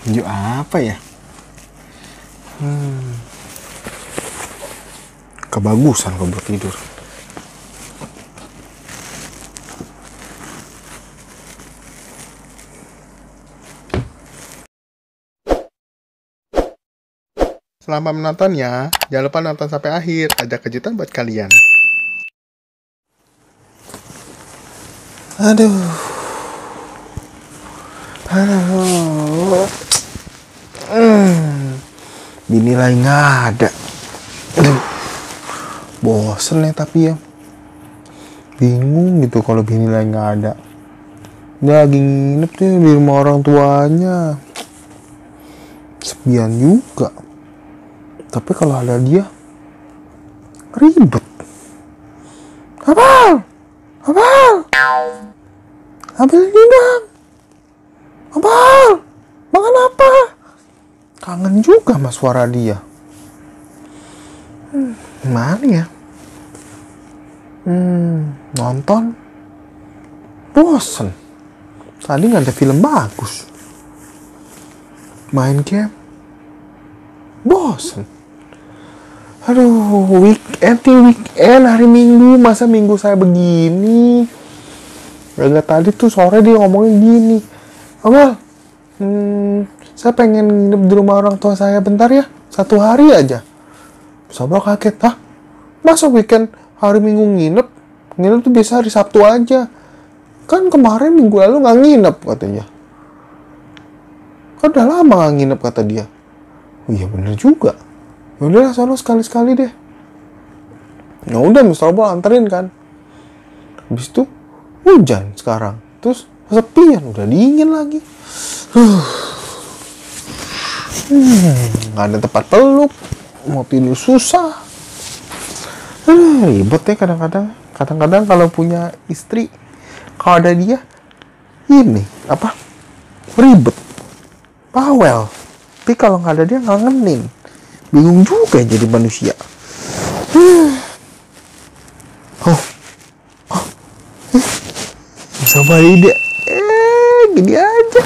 Baju apa ya? Kebagusan kok buat tidur. Selamat menonton ya. Jangan lupa nonton sampai akhir. Ada kejutan buat kalian. Aduh. Bini lagi nggak ada. Bosen ya tapi ya. Bingung gitu kalau bini lagi nggak ada. Dia lagi nginep tuh di rumah orang tuanya. Sepian juga. Tapi kalau ada dia, ribet. Abang! Abang ini bang! Abang! Makan apa? Kangen juga sama suara dia. Mana ya? Nonton? Bosen. Tadi nggak ada film bagus. Main game? Bosen. Aduh, weekend hari Minggu, masa Minggu saya begini? Gak tadi tuh sore dia ngomongin gini, Abang, saya pengen nginep di rumah orang tua saya bentar ya, 1 hari aja. Sabra kaget, hah? Masa weekend hari Minggu nginep? Nginep tuh biasa hari Sabtu aja. Kan kemarin minggu lalu gak nginep katanya. Kan udah lama gak nginep kata dia. Oh iya bener juga. Yaudah sono sekali-sekali deh. Ya udah Mr. Ball anterin kan. Habis itu hujan sekarang. Terus sepian, udah dingin lagi. Nggak ada tempat peluk. Mau tidur susah. Ribet ya kadang-kadang. Kadang-kadang kalau punya istri, kalau ada dia, ini apa? Ribet. Bawel. Tapi kalau nggak ada dia ngangenin. Bingung juga jadi manusia. Sama ide. Gini aja.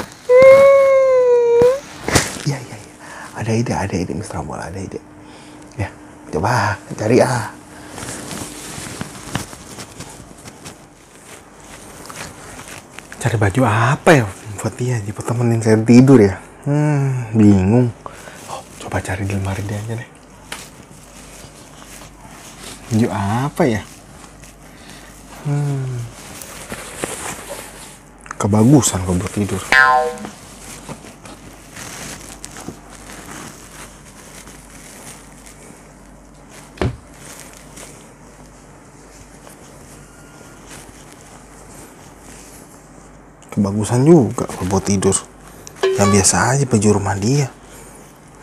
Iya. Ada ide Mr. Mol, ada ide. Ya, coba cari ah. Cari baju apa ya buat dia? Buat temenin saya tidur ya. Bingung. Coba cari di lemari dia aja deh. Baju apa ya? Kebagusan kok buat tidur. Kebagusan juga kok buat tidur. Yang biasa aja baju rumah dia.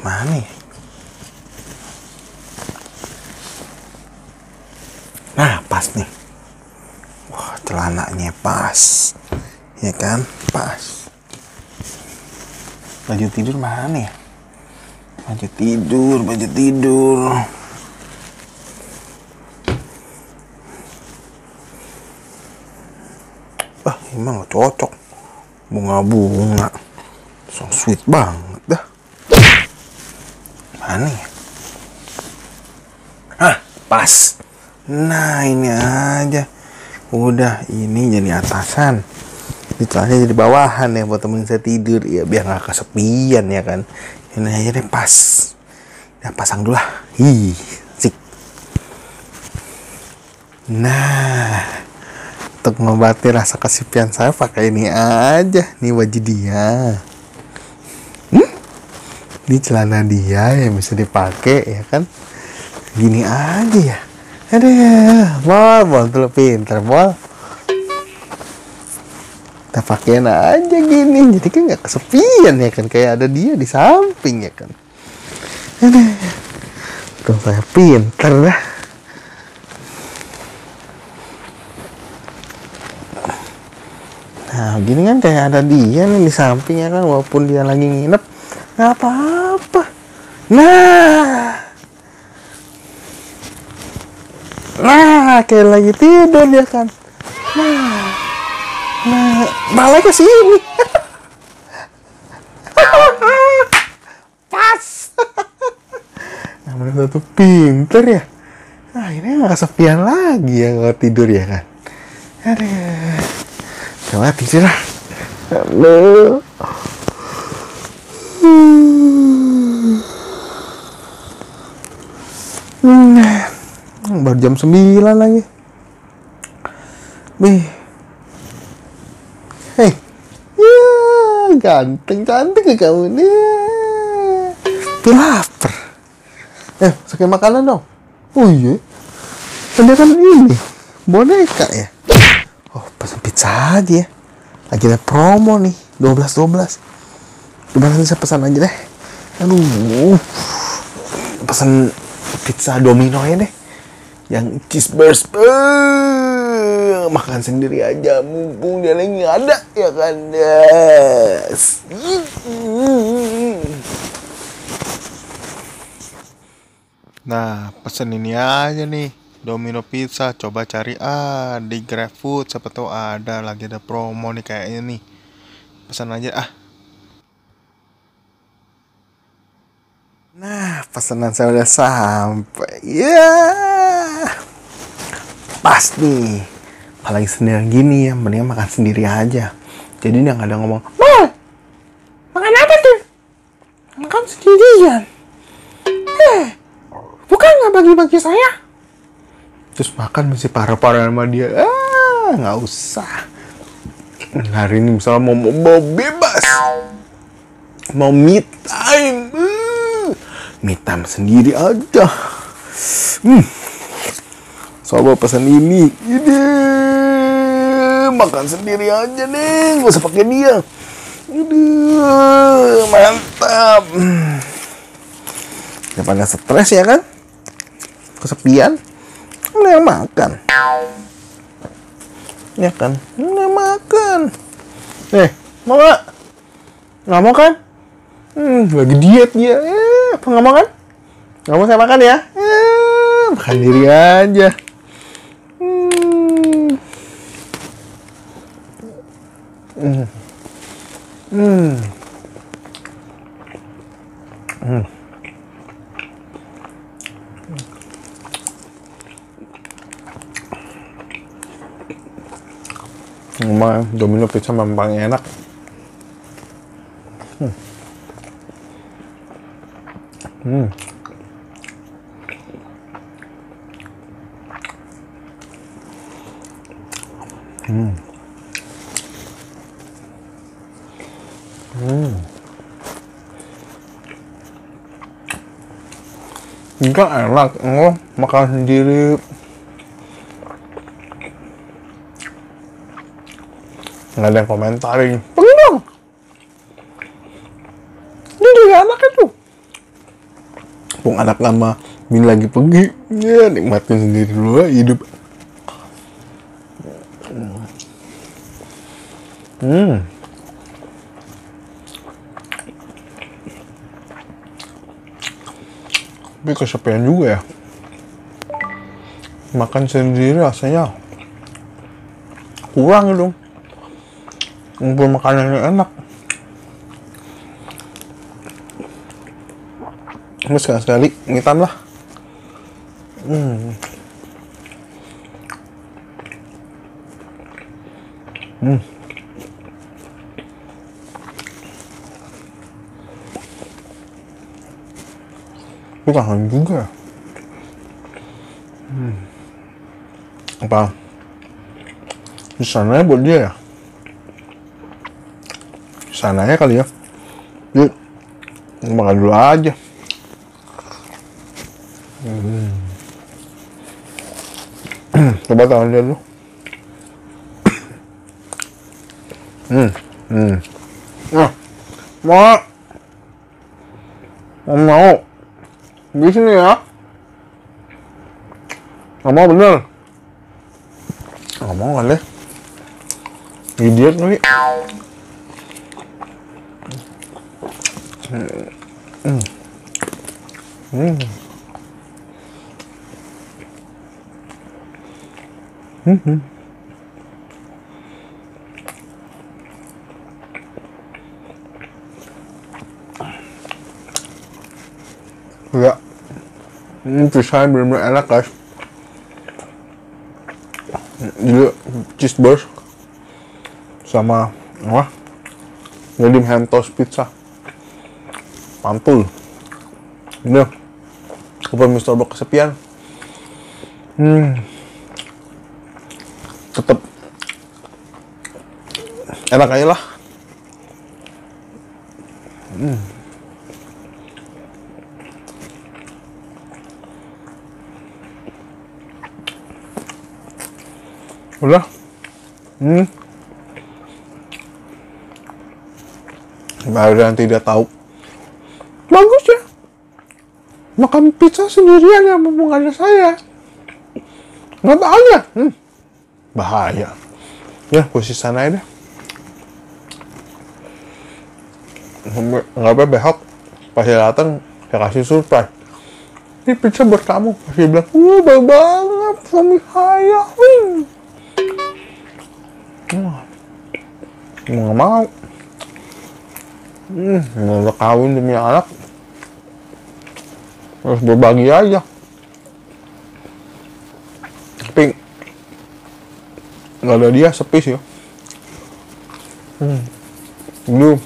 Mana ya? Nah, pas nih. Wah, celananya pas. Ya kan? Pas. Baju tidur mana ya? Baju tidur. Emang gak cocok. Bunga-bunga. So sweet banget dah. Mana ya? Pas. Nah, ini aja. Udah, ini jadi atasan. Celananya jadi bawahan ya buat temen saya tidur. Ya biar gak kesepian ya kan. Ini aja deh pas. Ya pasang dulu lah. Sik. Nah, untuk mengobati rasa kesepian saya pakai ini aja. Nih baju dia. Ini celana dia yang bisa dipakai ya kan. Gini aja ya. Aduh, bol tuh pinter bol. Kita pakein aja gini, jadi kan nggak kesepian ya kan, kayak ada dia di samping ya kan. Aduh, tuh saya pinter dah. Nah, gini kan kayak ada dia nih di samping ya kan, walaupun dia lagi nginep, nggak apa-apa. Nah, kayak lagi tidur dia kan. Nah, balik ke sini. satu pinter ya. Nah, ini nggak kesepian lagi ya kalau tidur ya kan. Aduh. Coba tidur lah. Halo. Baru jam 9 lagi. Wih. Hei. Ya, ganteng cantik ya kamu nih. Tuh lapar. Pakai makanan dong. Oh iya. Kan dia kan ini boneka ya. Oh, pesan pizza aja ya. Lagi ada promo nih, 12. Coba nanti saya pesan aja deh. Aduh. Pesan pizza Domino ya deh. Yang cheeseburger. Makan sendiri aja mumpung dia lagi nggak ada ya kan. Yes. Nah, pesen ini aja nih, Domino Pizza. Coba cari di GrabFood, siapa tahu ada lagi ada promo nih kayaknya nih. Pesan aja Nah, pesanan saya udah sampai. Ya, pas nih. Apalagi sendirian gini ya, mendingan makan sendiri aja. Jadi dia nggak ada ngomong, "Mal, makan apa tuh?" Makan sendirian. Bukan nggak bagi-bagi saya. Terus makan masih parah-parah sama dia. Nggak usah. Hari ini misalnya mau bebas. Mau me time. Me time sendiri aja. Coba pesan ini. Ini. Makan sendiri aja nih. Nggak usah pakai dia. Aduh, mantap. Daripada stres ya kan? Kesepian. Ini yang makan. Ya kan? Ini yang makan. Mau gak? Nggak mau kan? Lagi diet dia. Apa nggak mau kan? Nggak mau saya makan ya? Makan diri aja. Domino pizza memang paling enak. Enggak enak, makan sendiri. Nggak ada yang komentarin. Pergi dong. Ini juga anak itu. Pung anak lama, ini lagi pergi. Ya, nikmatin sendiri dulu ya hidup. Tapi kesepian juga ya. Makan sendiri rasanya kurang dong. Ngumpul makanan yang enak. Terus sekali-sekali ngitam lah. Itu kangen juga. Apa? Di sana buat dia ya? Sananya kali ya. Yuk, makan dulu aja. Coba tangan dia dulu. Nah, mau di sini ya. Nggak mau bener. Nggak mau kali. Idiot kali. Ya. Pisahnya bener-bener enak guys. Jadi cheeseburger sama apa? Jadi ham toast pizza. Mantul. Ini kalau Mr. Box kesepian. Tetap enak aja lah. Udah. Bagi yang tidak tahu, bagus ya makan pizza sendirian ya, mumpung ada saya. Nggak bahaya. Bahaya ya, posisi sana aja deh. Nggak apa, besok pas dia datang saya kasih surprise. Ini pizza buat kamu. Dia bilang, baik banget suami saya. Nggak mau. Udah kawin demi anak, harus berbagi aja. Tapi nggak ada dia, sepi sih. Belum.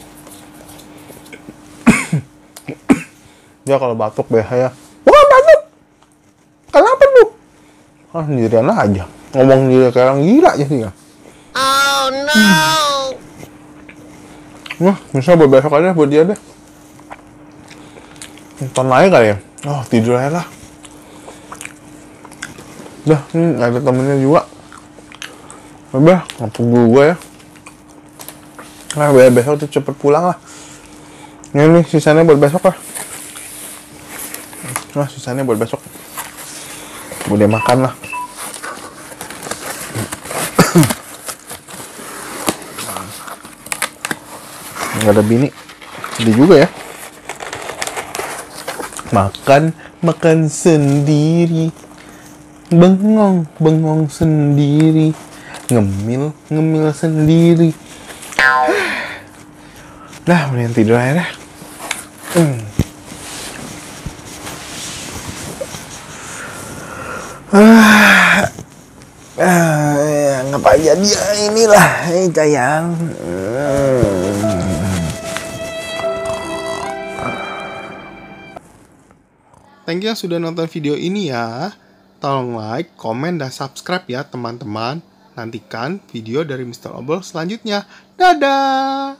Dia kalau batuk bahaya. Wah, batuk. Kenapa tuh? Sendirian aja. Ngomong dia kayak orang gila aja sih. Oh no. Nah, bisa buat besok aja buat dia deh. Nonton aja kali ya. Oh, tidur aja lah. Udah, nggak ada temennya juga. Udah, ngantuk gue ya. Nah, biar besok tuh cepet pulang lah. Ini nih, sisanya buat besok lah. Nah, sisanya buat besok. Udah makan lah. Nggak ada bini, sedih juga ya. Makan sendiri, bengong sendiri, ngemil sendiri. Nah, mending tidur aja deh. Ngapa aja dia inilah, sayang. Thank you yang sudah nonton video ini ya. Tolong like, komen, dan subscribe ya teman-teman. Nantikan video dari Mr. Obel selanjutnya. Dadah!